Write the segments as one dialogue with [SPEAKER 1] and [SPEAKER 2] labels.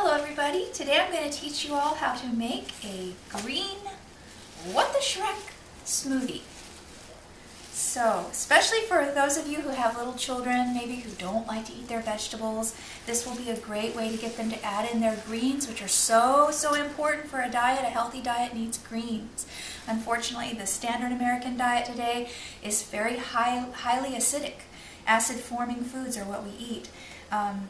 [SPEAKER 1] Hello everybody, today I'm going to teach you all how to make a green what the Shrek smoothie. So, especially for those of you who have little children, maybe who don't like to eat their vegetables, this will be a great way to get them to add in their greens, which are so important for a diet. A healthy diet needs greens. Unfortunately, the standard American diet today is very highly acidic. Acid-forming foods are what we eat.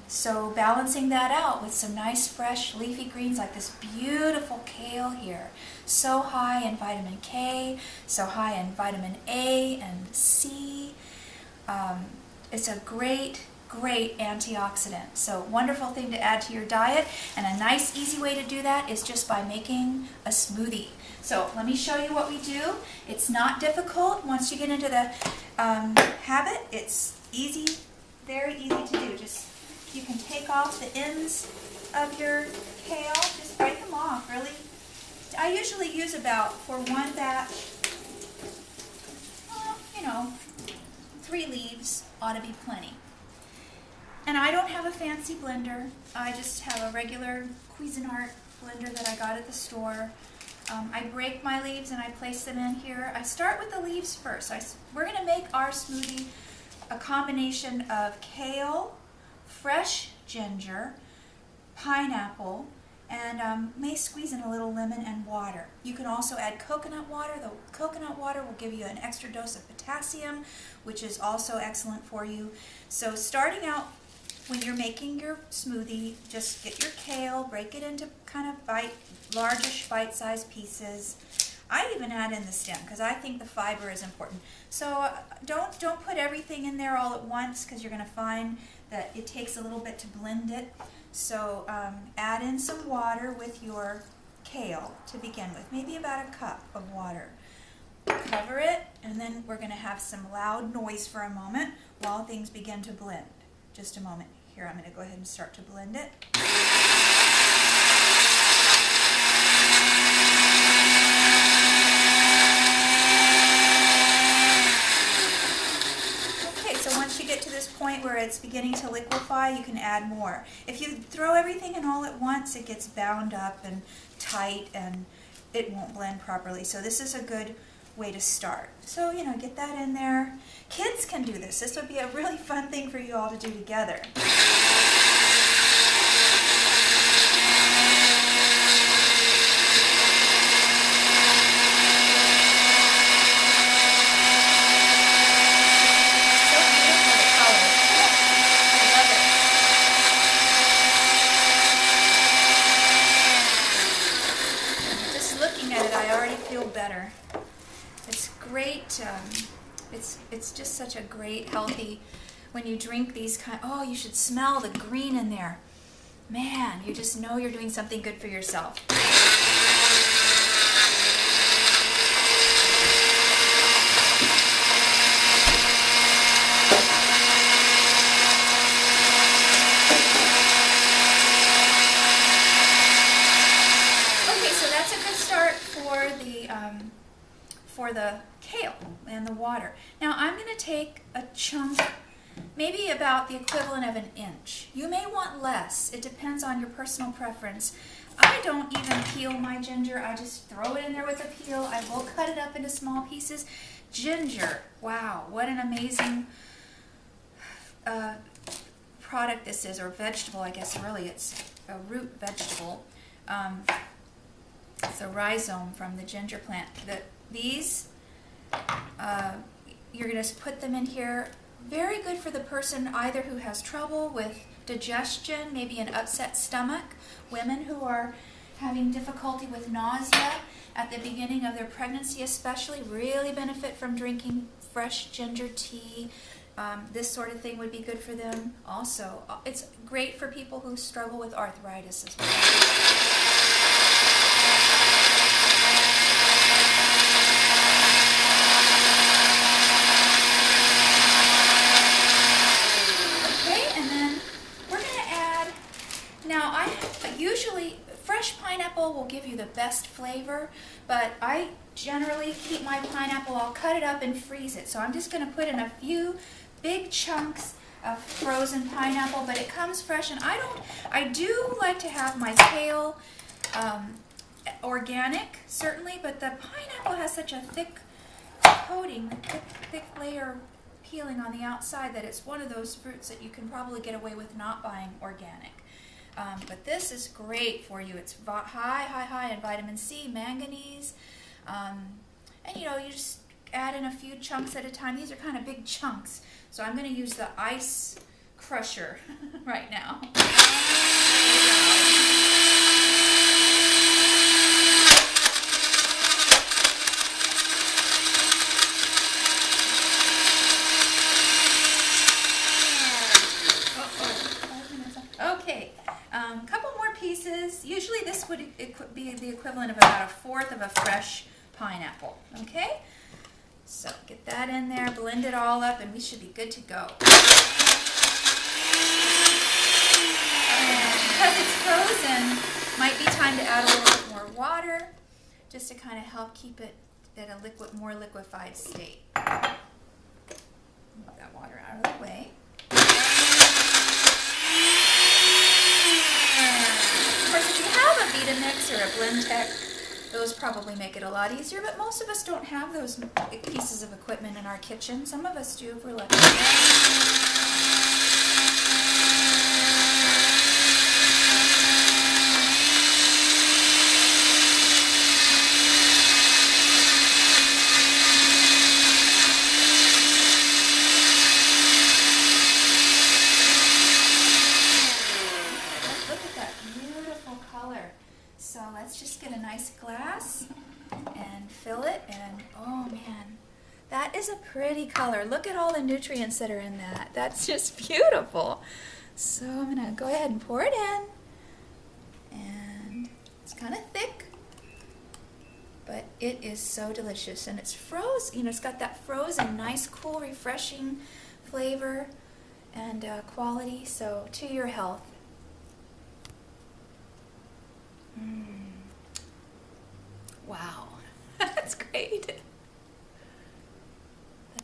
[SPEAKER 1] So balancing that out with some nice fresh leafy greens like this beautiful kale here, so high in vitamin K, so high in vitamin A and C. It's a great antioxidant. So wonderful thing to add to your diet, and a nice easy way to do that is just by making a smoothie. So let me show you what we do. It's not difficult. Once you get into the habit, it's easy, very easy to do. Just you can take off the ends of your kale, just break them off. Really, I usually use about, for one batch, 3 leaves ought to be plenty. And I don't have a fancy blender. I just have a regular Cuisinart blender that I got at the store. I break my leaves and I place them in here. I start with the leaves first. We're going to make our smoothie a combination of kale, fresh ginger, pineapple, and may squeeze in a little lemon and water. You can also add coconut water. The coconut water will give you an extra dose of potassium, which is also excellent for you. So starting out, when you're making your smoothie, just get your kale, break it into kind of largish bite-sized pieces. I even add in the stem because I think the fiber is important. So don't put everything in there all at once, because you're going to find that it takes a little bit to blend it. So add in some water with your kale to begin with, maybe about a cup of water. Cover it, and then we're going to have some loud noise for a moment while things begin to blend. Just a moment. Here, I'm going to go ahead and start to blend it. Point where it's beginning to liquefy, you can add more. If you throw everything in all at once, it gets bound up and tight and it won't blend properly. So this is a good way to start. So, get that in there. Kids can do this. This would be a really fun thing for you all to do together. Better. It's great. It's just such a great, healthy, when you drink these oh, you should smell the green in there. Man, you just know you're doing something good for yourself. For the kale and the water. Now I'm going to take a chunk, maybe about the equivalent of an inch. You may want less. It depends on your personal preference. I don't even peel my ginger. I just throw it in there with a peel. I will cut it up into small pieces. Ginger, wow, what an amazing product this is, or vegetable, I guess. Really, it's a root vegetable. It's a rhizome from the ginger plant. These, you're going to put them in here. Very good for the person either who has trouble with digestion, maybe an upset stomach, women who are having difficulty with nausea at the beginning of their pregnancy especially, really benefit from drinking fresh ginger tea. This sort of thing would be good for them. Also, it's great for people who struggle with arthritis as well. Fresh pineapple will give you the best flavor, but I generally keep my pineapple, I'll cut it up and freeze it. So I'm just going to put in a few big chunks a frozen pineapple, but it comes fresh, and I do like to have my kale organic, certainly, but the pineapple has such a thick coating, thick layer peeling on the outside, that it's one of those fruits that you can probably get away with not buying organic. But this is great for you. It's high in vitamin C, manganese, and you just add in a few chunks at a time. These are kind of big chunks, so I'm going to use the ice crusher right now. Okay, couple more pieces. Usually this would be the equivalent of about 1/4 of a fresh pineapple. Okay, so get that in there, blend it all up, and we should be good to go. Because it's frozen, might be time to add a little bit more water, just to kind of help keep it at a more liquefied state. Move that water out of the way. Of course, if you have a Vitamix or a Blendtec, those probably make it a lot easier, but most of us don't have those pieces of equipment in our kitchen. Some of us do if we're lucky. So let's just get a nice glass and fill it, and oh man, that is a pretty color. Look at all the nutrients that are in that. That's just beautiful. So I'm gonna go ahead and pour it in, and it's kind of thick, but it is so delicious, and it's frozen. It's got that frozen, nice, cool, refreshing flavor and quality. So to your health. Wow.